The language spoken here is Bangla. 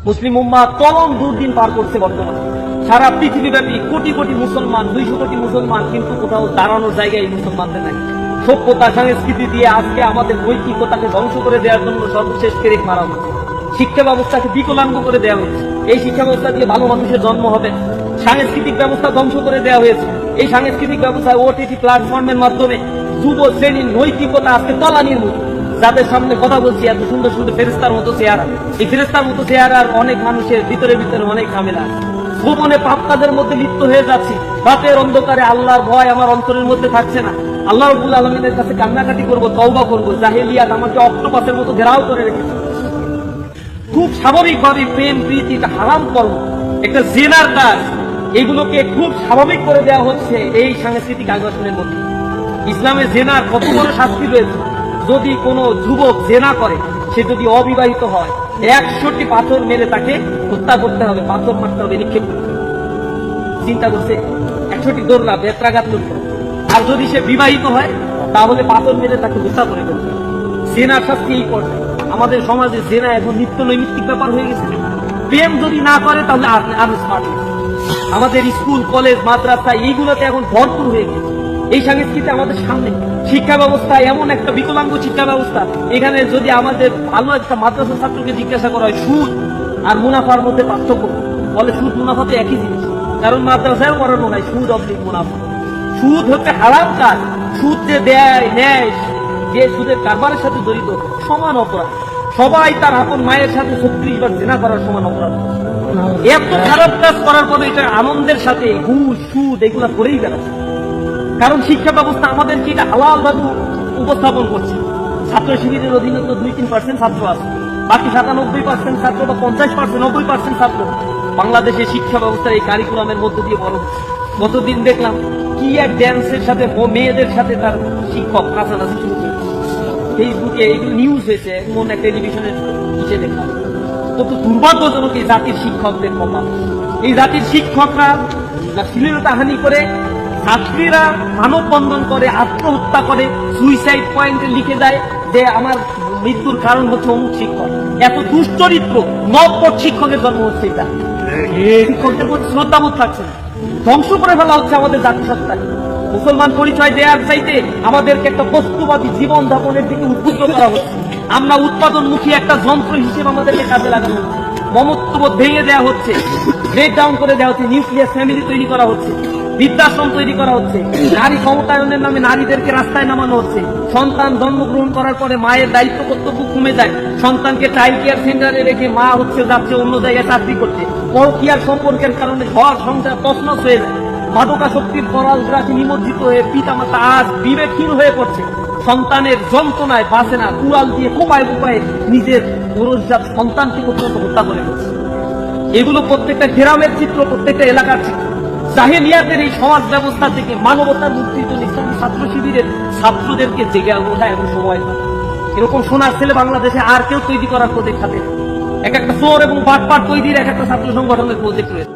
মুসলিম উম্মাহ চরম দুর্দিন পার করছে বর্তমানে। সারা পৃথিবীব্যাপী কোটি কোটি মুসলমান, 200 কোটি মুসলমান, কিন্তু কোথাও দাঁড়ানোর জায়গায় মুসলমানদের নাই। সভ্যতা সংস্কৃতি দিয়ে আজকে আমাদের নৈতিকতাকে ধ্বংস করে দেওয়ার জন্য সর্বশেষ পেরেক মারা হচ্ছে। শিক্ষা ব্যবস্থাকে বিকলাঙ্গ করে দেওয়া হয়েছে। এই শিক্ষা ব্যবস্থা দিয়ে ভালো মানুষের জন্ম হবে। সাংস্কৃতিক ব্যবস্থা ধ্বংস করে দেওয়া হয়েছে। এই সাংস্কৃতিক ব্যবস্থায় ওটিটি প্ল্যাটফর্মের মাধ্যমে যুব শ্রেণীর নৈতিকতা আজকে তলানির মতো। যাদের সামনে কথা বলছি এত সুন্দর সুন্দর ফেরেস্তার মতো চেহারা, এই ফেরেস্তার মতো চেহারার অনেক মানুষের ভিতরে ভিতরে অনেক ঝামেলা, গোপনে পাপ কাজের মধ্যে লিপ্ত হয়ে যাচ্ছি। রাতের অন্ধকারে আল্লাহর ভয় আমার অন্তরের মধ্যে থাকছে না। আল্লাহ রাব্বুল আলামিনের কাছে কান্নাকাটি করবো, তওবা করবো। জাহেলিয়াত আমাকে অক্টোপাসের মতো ঘেরাও করে রেখেছে। খুব স্বাভাবিকভাবে প্রেম প্রীতি একটা হারাম কর্ম, একটা জেনার কাজ, এগুলোকে খুব স্বাভাবিক করে দেওয়া হচ্ছে এই সাংস্কৃতিক আগ্রাসনের মধ্যে। ইসলামে জেনার কত বড় শাস্তি রয়েছে। যদি কোনো যুবক জেনা করে, সে যদি অবিবাহিত হয়, 100টি পাথর মেরে তাকে হত্যা করতে হবে, পাথর মারতে হবে, নিক্ষেপ করতে হবে। চিন্তা করছে 100টি দৌড়া বেত্রাঘাত করতে। আর যদি সে বিবাহিত হয়, তাহলে পাথর মেরে তাকে হত্যা করে ফেলতে হবে। জেনার শাস্তি এই পর্যায়ে। আমাদের সমাজে জেনা এখন নিত্য নৈমিত্তিক ব্যাপার হয়ে গেছে। প্রেম যদি না করে তাহলে আরো স্মার্ট। আমাদের স্কুল কলেজ মাদ্রাসা এইগুলোতে এখন ভরপুর হয়ে গেছে। এই সংস্কৃতি আমাদের সামনে। শিক্ষা ব্যবস্থা এমন একটা বিকলাঙ্গ শিক্ষা ব্যবস্থা, এখানে যদি আমাদের ভালো একটা মাদ্রাসা ছাত্রকে জিজ্ঞাসা করা হয় সুদ আর মুনাফার মধ্যে পার্থক্য, বলে সুদ মুনাফা তো একই জিনিস। কারণ মাদ্রাসায় পড়ানো নাই সুদ অবলিক মুনাফা। সুদ হচ্ছে হারাম কাজ। সুদ যে দেয় নেয়, যে সুদের কারবারের সাথে জড়িত, সমান অপরাধ। সবাই তার আপন মায়ের সাথে 36 বার জেনা করার সমান অপরাধ। এত খারাপ কাজ করার পরে এটা আনন্দের সাথে ঘুষ সুদ এগুলা করেই বেড়াচ্ছে। কারণ শিক্ষা ব্যবস্থা আমাদেরকে এটা হালাল ভাবে উপস্থাপন করছে। ছাত্র শিবিরের অধীনে তো 2-3% ছাত্র আছে, বাকি 97% ছাত্র বা 50%, 90% ছাত্র বাংলাদেশের শিক্ষা ব্যবস্থার এই কারিকুলামের মধ্য দিয়ে বড় হচ্ছে। গতদিন দেখলাম কি এক ড্যান্সের সাথে মেয়েদের সাথে তার শিক্ষক কাছাকাছি শুরু করে ফেসবুকে এইগুলো নিউজ হয়েছে, কোন এক টেলিভিশনের নিচে দেখলাম। কত দুর্ভাগ্যজনক এই জাতির শিক্ষকদের কথা। এই জাতির শিক্ষকরা শ্লীলতাহানি করে, ছাত্রীরা মানববন্ধন করে, আত্মহত্যা করে, সুইসাইড পয়েন্টে লিখে দেয় যে আমার মৃত্যুর কারণ হচ্ছে অমুক শিক্ষক। এত দুশ্চরিত্র নব্বর শিক্ষকের জন্ম হচ্ছে। এটা শিক্ষকদের প্রতি শ্রদ্ধাবোধ থাকছে না। ধ্বংস করে ফেলা হচ্ছে আমাদের জাতিসত্তাকে। মুসলমান পরিচয় দেওয়ার চাইতে আমাদেরকে একটা বস্তুবাদী জীবন যাপনের দিকে উদ্বুদ্ধ করা হচ্ছে। আমরা উৎপাদনমুখী একটা যন্ত্র হিসেবে আমাদেরকে কাজে লাগানো হচ্ছে। মমত্ববোধ ভেঙে দেওয়া হচ্ছে, ব্রেক ডাউন করে দেওয়া হচ্ছে, নিউক্লিয়ার ফ্যামিলি তৈরি করা হচ্ছে, বৃদ্ধাশ্রম তৈরি করা হচ্ছে, নারী ক্ষমতায়নের নামে নারীদেরকে রাস্তায় নামানো হচ্ছে। সন্তান জন্মগ্রহণ করার পরে মায়ের দায়িত্ব কর্তব্য কমে যায়। সন্তানকে চাইল্ড কেয়ার সেন্টারে রেখে মা যাচ্ছে অন্য জায়গায় চাকরি করতে। পরকীয়ার সম্পর্কের কারণে ঘর সংসার তছনছ হয়ে যায়। মাদকাসক্তির পরালগ্রাসে নিমজ্জিত হয়ে পিতামাতা আজ বিবেকহীন হয়ে পড়ছে। সন্তানের যন্ত্রণায় বাঁচে না, কুড়াল দিয়ে কোপায় কোপায় নিজের গরজজাত সন্তানকে পর্যন্ত হত্যা করে ফেলছে। এগুলো প্রত্যেকটা গ্রামের চিত্র, প্রত্যেকটা এলাকার চিত্র। জাহেলিয়াতের এই সমাজ ব্যবস্থা থেকে মানবতার মুক্তির জন্য ইসলামী ছাত্র শিবিরের ছাত্রদেরকে জেগে ওঠা এবং সময় এরকম সোনার ছেলে বাংলাদেশে আর কেউ তৈরি করার প্রজেক্ট হাতে। এক একটা চোর এবং বাটপাট তৈরির এক একটা ছাত্র সংগঠনের প্রজেক্ট রয়েছে।